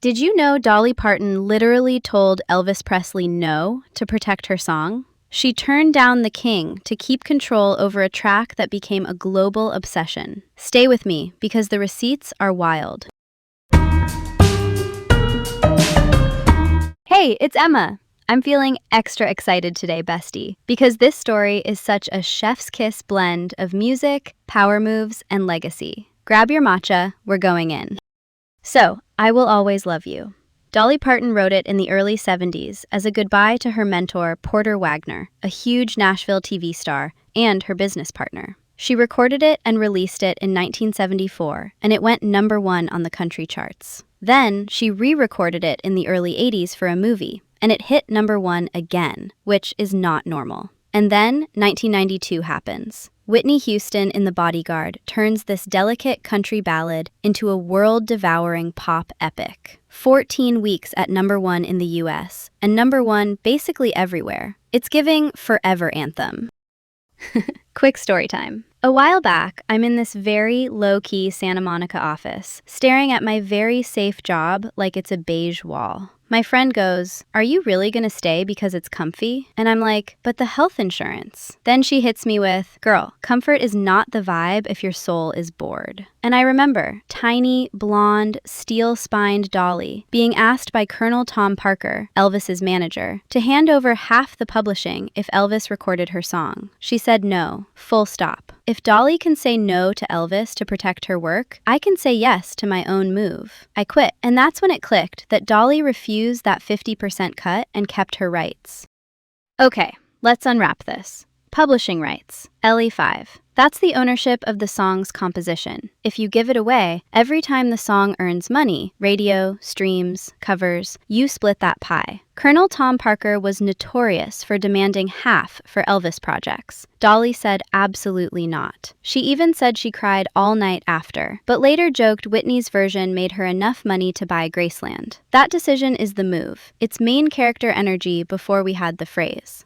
Did you know Dolly Parton literally told Elvis Presley no to protect her song? She turned down the king to keep control over a track that became a global obsession. Stay with me because the receipts are wild. Hey, it's Emma. I'm feeling extra excited today, bestie, because this story is such a chef's kiss blend of music, power moves, and legacy. Grab your matcha, we're going in. So, I Will Always Love You. Dolly Parton wrote it in the early 70s as a goodbye to her mentor, Porter Wagner, a huge Nashville TV star and her business partner. She recorded it and released it in 1974, and it went #1 on the country charts. Then, she re-recorded it in the early 80s for a movie, and it hit #1 again, which is not normal. And then, 1992 happens. Whitney Houston in The Bodyguard turns this delicate country ballad into a world-devouring pop epic. 14 weeks at #1 in the US, and #1 basically everywhere. It's giving forever anthem. Quick story time. A while back, I'm in this very low-key Santa Monica office, staring at my very safe job like it's a beige wall. My friend goes, "Are you really gonna stay because it's comfy?" And I'm like, "But the health insurance." Then she hits me with, "Girl, comfort is not the vibe if your soul is bored." And I remember tiny, blonde, steel-spined Dolly being asked by Colonel Tom Parker, Elvis's manager, to hand over half the publishing if Elvis recorded her song. She said no, full stop. If Dolly can say no to Elvis to protect her work, I can say yes to my own move. I quit, and that's when it clicked that Dolly refused that 50% cut and kept her rights. Okay, let's unwrap this. Publishing rights, LE5. That's the ownership of the song's composition. If you give it away, every time the song earns money, radio, streams, covers, you split that pie. Colonel Tom Parker was notorious for demanding half for Elvis projects. Dolly said absolutely not. She even said she cried all night after, but later joked Whitney's version made her enough money to buy Graceland. That decision is the move. It's main character energy before we had the phrase.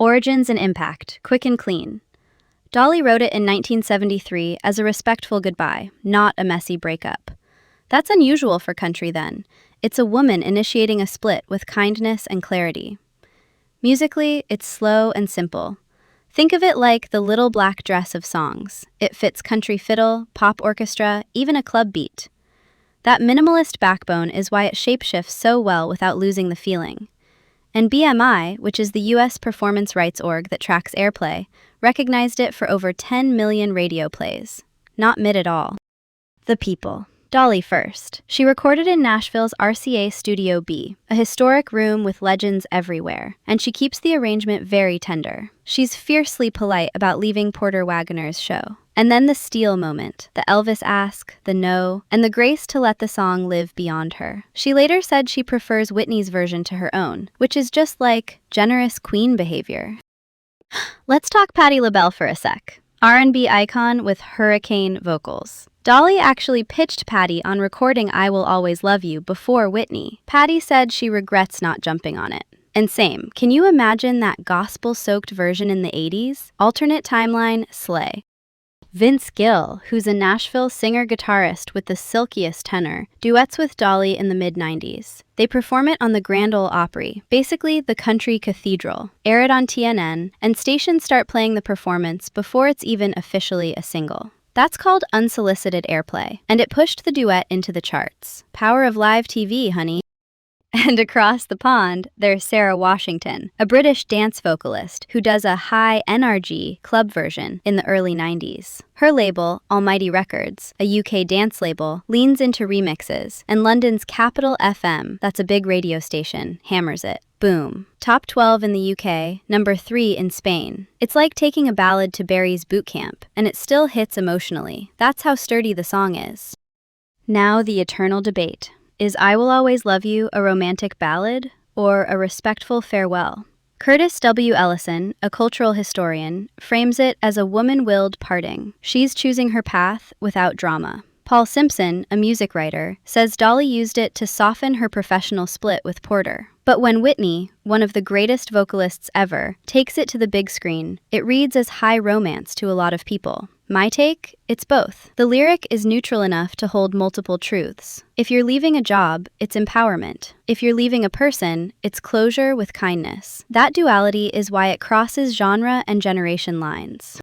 Origins and impact, quick and clean. Dolly wrote it in 1973 as a respectful goodbye, not a messy breakup. That's unusual for country then. It's a woman initiating a split with kindness and clarity. Musically, it's slow and simple. Think of it like the little black dress of songs. It fits country fiddle, pop orchestra, even a club beat. That minimalist backbone is why it shapeshifts so well without losing the feeling. And BMI, which is the US performance rights org that tracks airplay, recognized it for over 10 million radio plays. Not mid at all. The people. Dolly first. She recorded in Nashville's RCA Studio B, a historic room with legends everywhere, and she keeps the arrangement very tender. She's fiercely polite about leaving Porter Wagner's show. And then the steal moment, the Elvis ask, the no, and the grace to let the song live beyond her. She later said she prefers Whitney's version to her own, which is just like generous queen behavior. Let's talk Patti LaBelle for a sec. R&B icon with hurricane vocals. Dolly actually pitched Patti on recording I Will Always Love You before Whitney. Patti said she regrets not jumping on it. And same, can you imagine that gospel-soaked version in the 80s? Alternate timeline, slay. Vince Gill, who's a Nashville singer-guitarist with the silkiest tenor, duets with Dolly in the mid-90s. They perform it on the Grand Ole Opry, basically the country cathedral, air it on TNN, and stations start playing the performance before it's even officially a single. That's called unsolicited airplay, and it pushed the duet into the charts. Power of live TV, honey. And across the pond, there's Sarah Washington, a British dance vocalist who does a high NRG club version in the early 90s. Her label, Almighty Records, a UK dance label, leans into remixes, and London's Capital FM, that's a big radio station, hammers it. Boom. Top 12 in the UK, #3 in Spain. It's like taking a ballad to Barry's boot camp, and it still hits emotionally. That's how sturdy the song is. Now the eternal debate. Is I Will Always Love You a romantic ballad or a respectful farewell? Curtis W. Ellison, a cultural historian, frames it as a woman-willed parting. She's choosing her path without drama. Paul Simpson, a music writer, says Dolly used it to soften her professional split with Porter. But when Whitney, one of the greatest vocalists ever, takes it to the big screen, it reads as high romance to a lot of people. My take? It's both. The lyric is neutral enough to hold multiple truths. If you're leaving a job, it's empowerment. If you're leaving a person, it's closure with kindness. That duality is why it crosses genre and generation lines.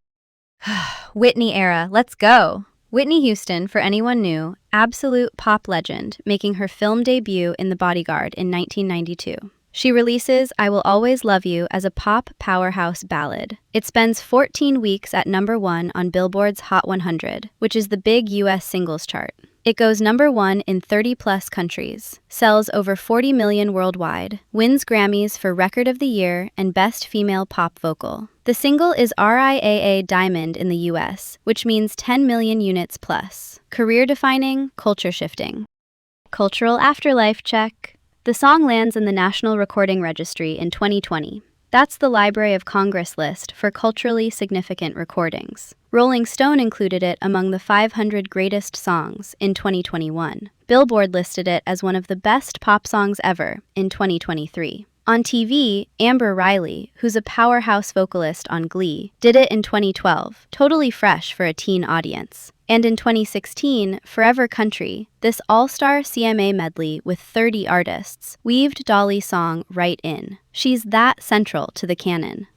Whitney era, let's go! Whitney Houston, for anyone new, absolute pop legend, making her film debut in The Bodyguard in 1992. She releases I Will Always Love You as a pop powerhouse ballad. It spends 14 weeks at #1 on Billboard's Hot 100, which is the big US singles chart. It goes #1 in 30-plus countries, sells over 40 million worldwide, wins Grammys for Record of the Year and Best Female Pop Vocal. The single is RIAA Diamond in the US, which means 10 million units plus. Career-defining, culture-shifting. Cultural afterlife check. The song lands in the National Recording Registry in 2020. That's the Library of Congress list for culturally significant recordings. Rolling Stone included it among the 500 greatest songs in 2021. Billboard listed it as one of the best pop songs ever in 2023. On TV, Amber Riley, who's a powerhouse vocalist on Glee, did it in 2012, totally fresh for a teen audience. And in 2016, Forever Country, this all-star CMA medley with 30 artists, weaved Dolly's song right in. She's that central to the canon.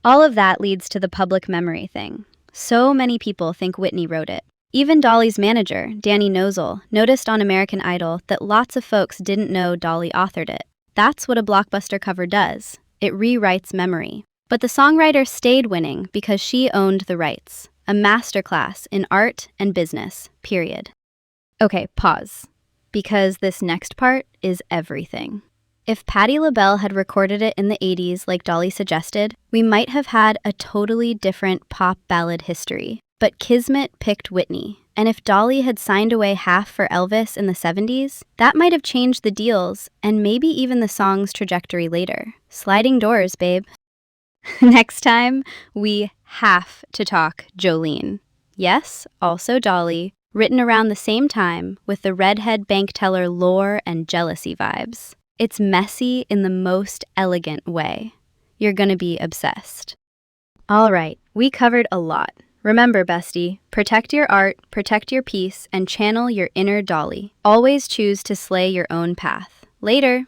All of that leads to the public memory thing. So many people think Whitney wrote it. Even Dolly's manager, Danny Nozel, noticed on American Idol that lots of folks didn't know Dolly authored it. That's what a blockbuster cover does. It rewrites memory. But the songwriter stayed winning because she owned the rights. A masterclass in art and business, period. Okay, pause. Because this next part is everything. If Patti LaBelle had recorded it in the 80s like Dolly suggested, we might have had a totally different pop ballad history. But Kismet picked Whitney. And if Dolly had signed away half for Elvis in the 70s, that might have changed the deals and maybe even the song's trajectory later. Sliding doors, babe. Next time, we have to talk Jolene. Yes, also Dolly, written around the same time with the redhead bank teller lore and jealousy vibes. It's messy in the most elegant way. You're gonna be obsessed. All right, we covered a lot. Remember, bestie, protect your art, protect your peace, and channel your inner Dolly. Always choose to slay your own path. Later.